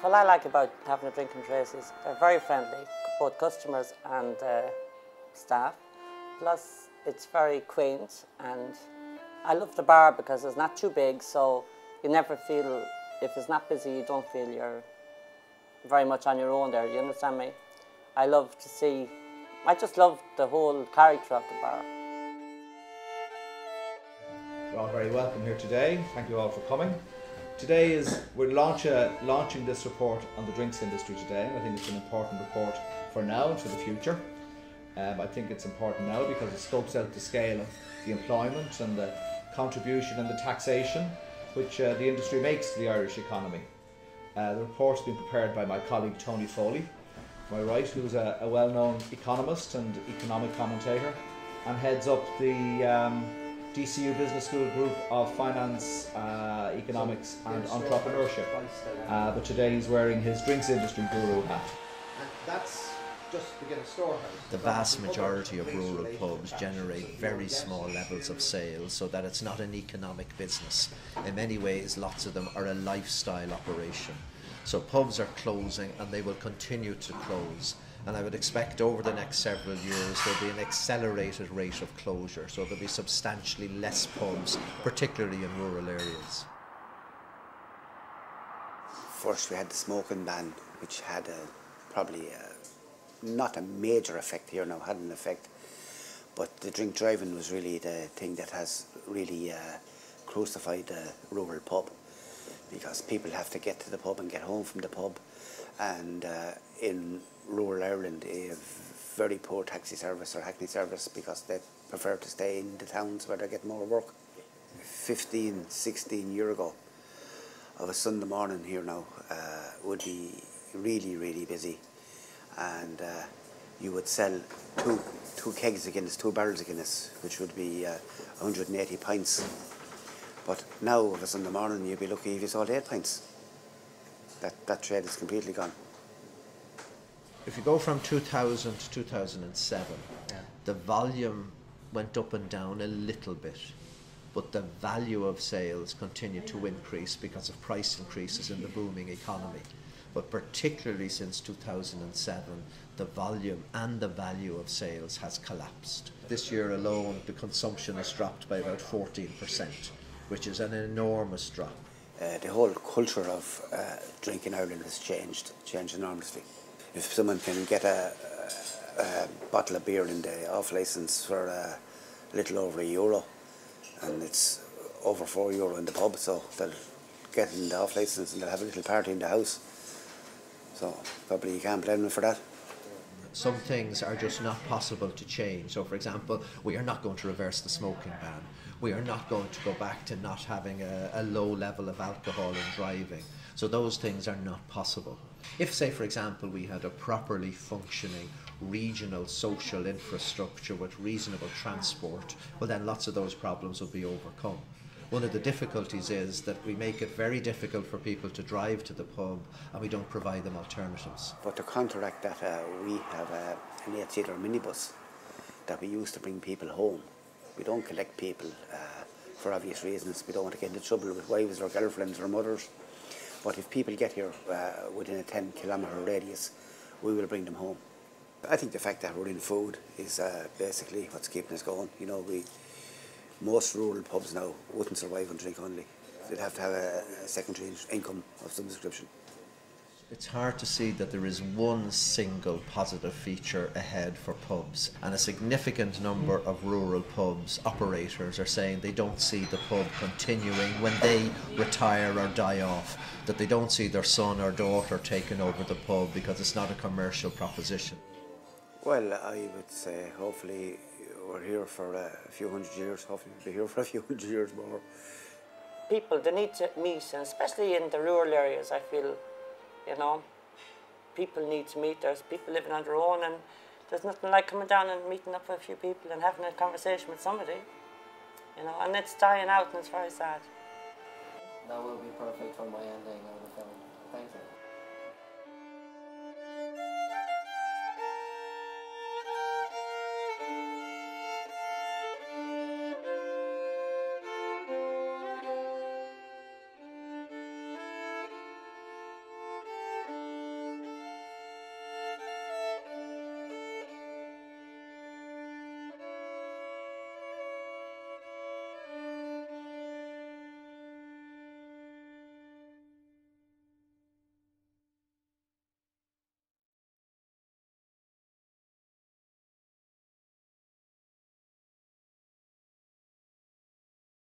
What I like about having a drinking trace is they're very friendly, both customers and staff. Plus, it's very quaint, and I love the bar because it's not too big, so you never feel, if it's not busy, you don't feel you're very much on your own there, you understand me? I just love the whole character of the bar. You're all very welcome here today. Thank you all for coming. Today we're launching this report on the drinks industry today, and I think it's an important report for now and for the future. I think it's important now because it scopes out the scale of the employment and the contribution and the taxation which the industry makes to the Irish economy. The report's been prepared by my colleague Tony Foley, to my right, who's a well-known economist and economic commentator, and heads up the DCU Business School Group of Finance, Economics and Entrepreneurship. But today he's wearing his drinks industry guru hat. And that's just to get a storehouse. The vast majority of rural pubs generate very small levels of sales, so that it's not an economic business. In many ways, lots of them are a lifestyle operation. So pubs are closing and they will continue to close. And I would expect over the next several years there'll be an accelerated rate of closure. So there'll be substantially less pubs, particularly in rural areas. First we had the smoking ban, which had probably not a major effect here now, had an effect. But the drink driving was really the thing that has really crucified the rural pub, because people have to get to the pub and get home from the pub. And in rural Ireland, a very poor taxi service or hackney service, because they prefer to stay in the towns where they get more work. 15, 16 years ago, of a Sunday morning here now would be really, really busy. And you would sell two kegs of Guinness, 2 barrels of Guinness, which would be 180 pints. But now, of a Sunday morning, you'd be lucky if you sold 8 pints. That trade is completely gone. If you go from 2000 to 2007, the volume went up and down a little bit, but the value of sales continued to increase because of price increases in the booming economy. But particularly since 2007, the volume and the value of sales has collapsed. This year alone, the consumption has dropped by about 14%, which is an enormous drop. The whole culture of drink in Ireland has changed enormously. If someone can get a bottle of beer in the off-licence for a little over €1, and it's over €4 in the pub, so they'll get in the off-licence and they'll have a little party in the house. So probably you can't blame them for that. Some things are just not possible to change. So, for example, we are not going to reverse the smoking ban. We are not going to go back to not having a low level of alcohol in driving. So those things are not possible. If, say, for example, we had a properly functioning regional social infrastructure with reasonable transport, well then lots of those problems would be overcome. One of the difficulties is that we make it very difficult for people to drive to the pub and we don't provide them alternatives. But to counteract that, we have an 8-seater minibus that we use to bring people home. We don't collect people for obvious reasons. We don't want to get into trouble with wives or girlfriends or mothers. But if people get here within a 10-kilometre radius, we will bring them home. I think the fact that we're in food is basically what's keeping us going. You know, most rural pubs now wouldn't survive on drink only. They'd have to have a secondary income of some description. It's hard to see that there is one single positive feature ahead for pubs, and a significant number of rural pubs operators are saying they don't see the pub continuing when they retire or die off, that they don't see their son or daughter taking over the pub because it's not a commercial proposition. Well, I would say hopefully we're here for a few hundred years. Hopefully we'll be here for a few hundred years more. People, they need to meet, and especially in the rural areas, I feel, you know, people need to meet. There's people living on their own, and there's nothing like coming down and meeting up with a few people and having a conversation with somebody, you know, and it's dying out and it's very sad. That will be perfect for my ending of the film. Thank you.